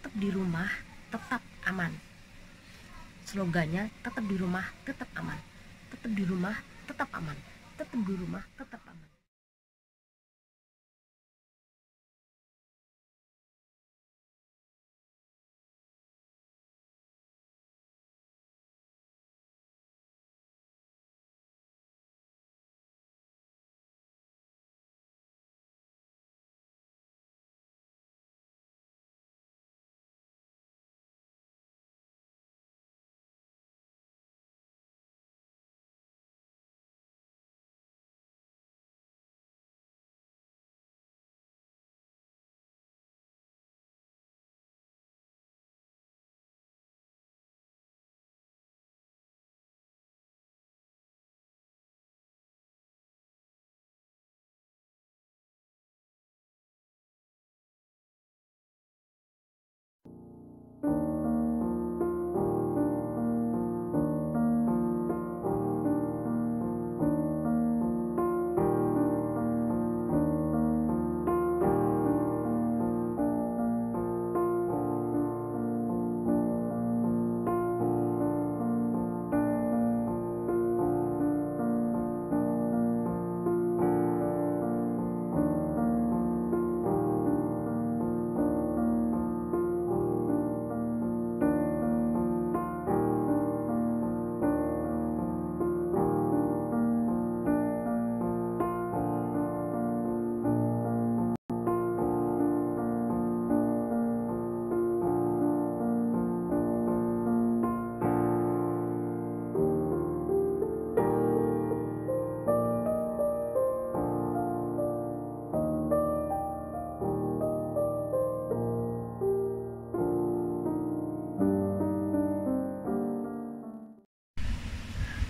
tetap di rumah, tetap aman. Slogannya tetap di rumah, tetap aman. Tetap di rumah, tetap aman. Tetap di rumah, tetap aman.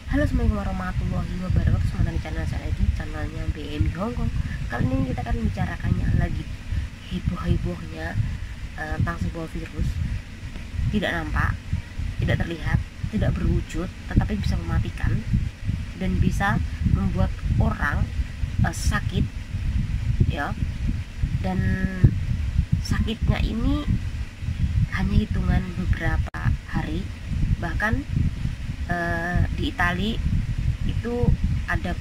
Halo, assalamualaikum warahmatullahi wabarakatuh. Selamat datang di channel saya lagi, channelnya BMI Hongkong. Kali ini kita akan membicarakannya lagi heboh-hebohnya tentang sebuah virus tidak nampak, tidak terlihat, tidak berwujud, tetapi bisa mematikan dan bisa membuat orang sakit, ya. Dan sakitnya ini hanya hitungan beberapa hari, bahkan di Itali itu ada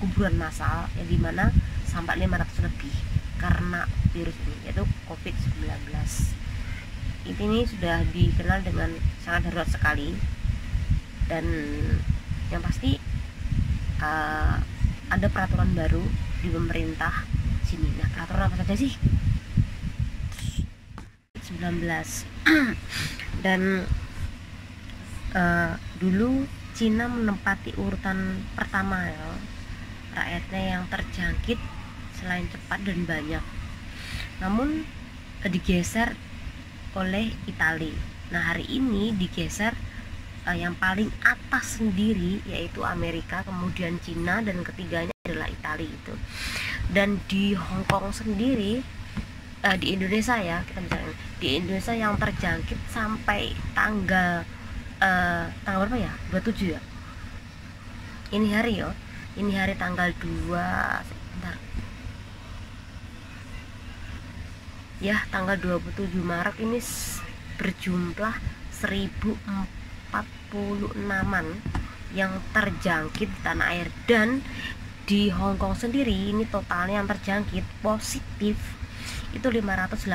kuburan massal yang dimana sampai 500 lebih karena virus ini, yaitu COVID-19. Ini sudah dikenal dengan sangat darurat sekali, dan yang pasti ada peraturan baru di pemerintah sini. Nah, peraturan apa saja sih? 19 dan dulu Cina menempati urutan pertama, ya, rakyatnya yang terjangkit selain cepat dan banyak. Namun digeser oleh Italia. Nah, hari ini digeser yang paling atas sendiri yaitu Amerika, kemudian Cina, dan ketiganya adalah Italia itu. Dan di Hong Kong sendiri, di Indonesia, ya, kita bicara di Indonesia yang terjangkit sampai tanggal berapa ya? 27 ya. Ini hari, ya. Ini hari tanggal 2, sebentar. Ya, tanggal 27 Maret ini berjumlah 1046-an yang terjangkit di tanah air. Dan di Hong Kong sendiri ini totalnya yang terjangkit positif itu 518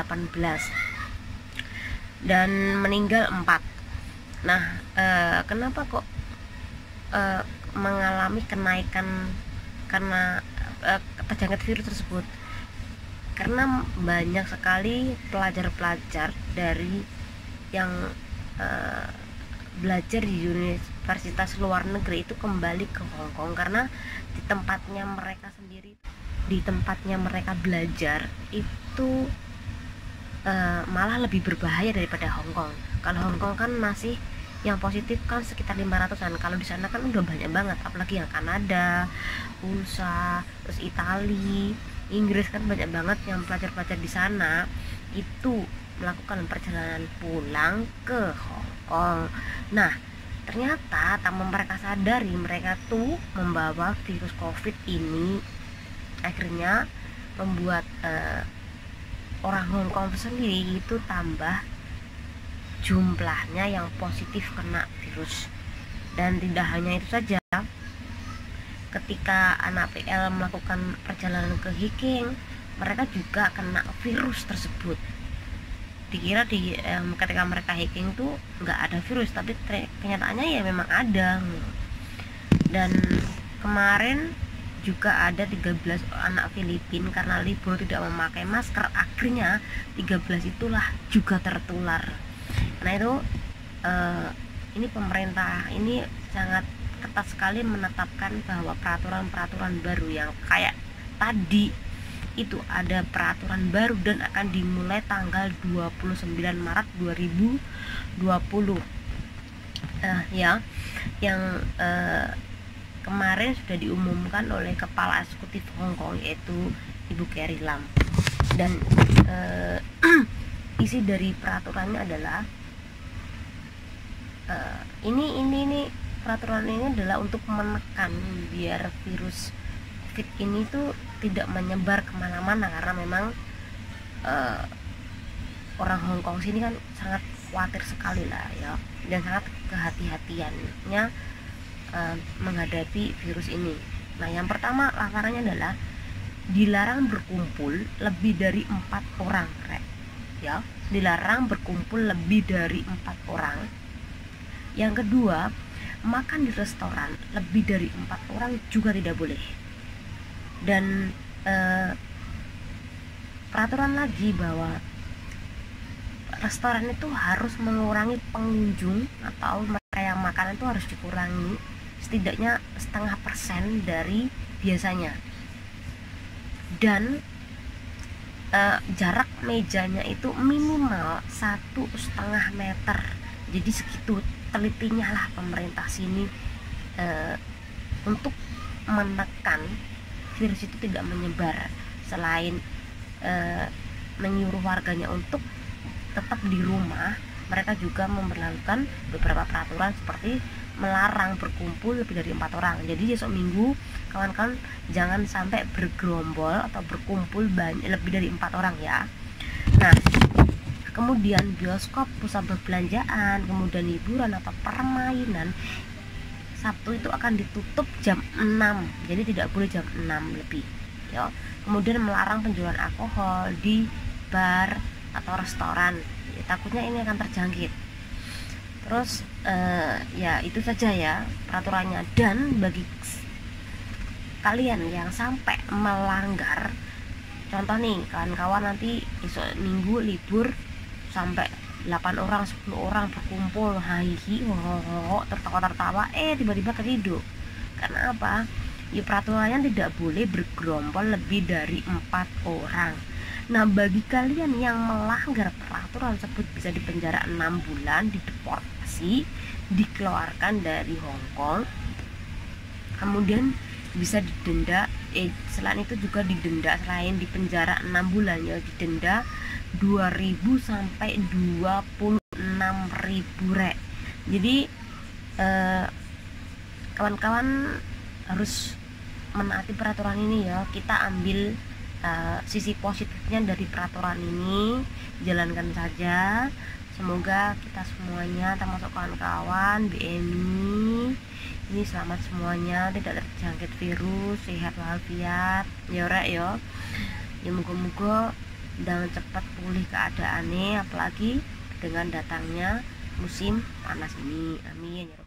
dan meninggal 4. Nah, kenapa kok mengalami kenaikan karena terjangkit virus tersebut? Karena banyak sekali pelajar-pelajar dari yang belajar di universitas luar negeri itu kembali ke Hong Kong karena di tempatnya mereka belajar itu malah lebih berbahaya daripada Hong Kong. Kalau Hong Kong kan masih yang positif kan sekitar 500-an. Kalau di sana kan udah banyak banget, apalagi yang Kanada, USA, terus Italia, Inggris kan banyak banget yang pelajar-pelajar di sana itu melakukan perjalanan pulang ke Hong Kong. Nah, ternyata tanpa mereka sadari, mereka tuh membawa virus COVID ini, akhirnya membuat orang Hong Kong sendiri itu tambah jumlahnya yang positif kena virus. Dan tidak hanya itu saja, ketika anak PL melakukan perjalanan ke Hiking, mereka juga kena virus tersebut. Dikira ketika mereka hiking tuh nggak ada virus, tapi kenyataannya ya memang ada. Dan kemarin juga ada 13 anak Filipina karena libur tidak memakai masker, akhirnya 13 itulah juga tertular. Nah itu ini pemerintah ini sangat ketat sekali menetapkan bahwa peraturan-peraturan baru yang kayak tadi itu ada peraturan baru dan akan dimulai tanggal 29 Maret 2020 ya, yang kemarin sudah diumumkan oleh Kepala Eksekutif Hong Kong yaitu Ibu Carrie Lam. Dan isi dari peraturannya adalah ini peraturan ini adalah untuk menekan biar virus COVID ini tuh tidak menyebar kemana-mana, karena memang orang Hong Kong sini kan sangat khawatir sekali lah ya, dan sangat kehati-hatiannya menghadapi virus ini. Nah yang pertama larangannya adalah dilarang berkumpul lebih dari 4 orang ya, dilarang berkumpul lebih dari 4 orang. Yang kedua, makan di restoran lebih dari 4 orang juga tidak boleh. Dan peraturan lagi bahwa restoran itu harus mengurangi pengunjung atau mereka yang makan itu harus dikurangi setidaknya 0,5% dari biasanya. Dan jarak mejanya itu minimal 1,5 meter. Jadi segitu telitinya lah pemerintah sini untuk menekan virus itu tidak menyebar. Selain menyuruh warganya untuk tetap di rumah, mereka juga memberlakukan beberapa peraturan seperti melarang berkumpul lebih dari 4 orang. Jadi besok Minggu kawan-kawan jangan sampai bergerombol atau berkumpul lebih dari 4 orang ya. Nah kemudian bioskop, pusat perbelanjaan, kemudian hiburan atau permainan Sabtu itu akan ditutup jam 6, jadi tidak boleh jam 6 lebih ya. Kemudian melarang penjualan alkohol di bar atau restoran ya, takutnya ini akan terjangkit. Terus ya itu saja ya peraturannya. Dan bagi kalian yang sampai melanggar, contoh nih kawan-kawan nanti besok Minggu libur sampai 8 orang 10 orang berkumpul hihi tertawa-tertawa tiba-tiba keriduk. Karena apa? Ya peraturannya tidak boleh bergerombol lebih dari 4 orang. Nah bagi kalian yang melanggar peraturan tersebut bisa dipenjara 6 bulan, dideportasi, dikeluarkan dari Hong Kong, kemudian bisa didenda. Selain itu juga didenda, selain dipenjara 6 bulan ya, didenda 2.000 sampai 26.000 rek. Jadi kawan-kawan harus menaati peraturan ini ya. Kita ambil sisi positifnya dari peraturan ini, jalankan saja. Semoga kita semuanya termasuk kawan-kawan BMI ini selamat semuanya, tidak terjangkit virus, sehat walafiat ya rek ya. Ya moga-moga dan cepat pulih keadaannya, apalagi dengan datangnya musim panas ini. Amin ya.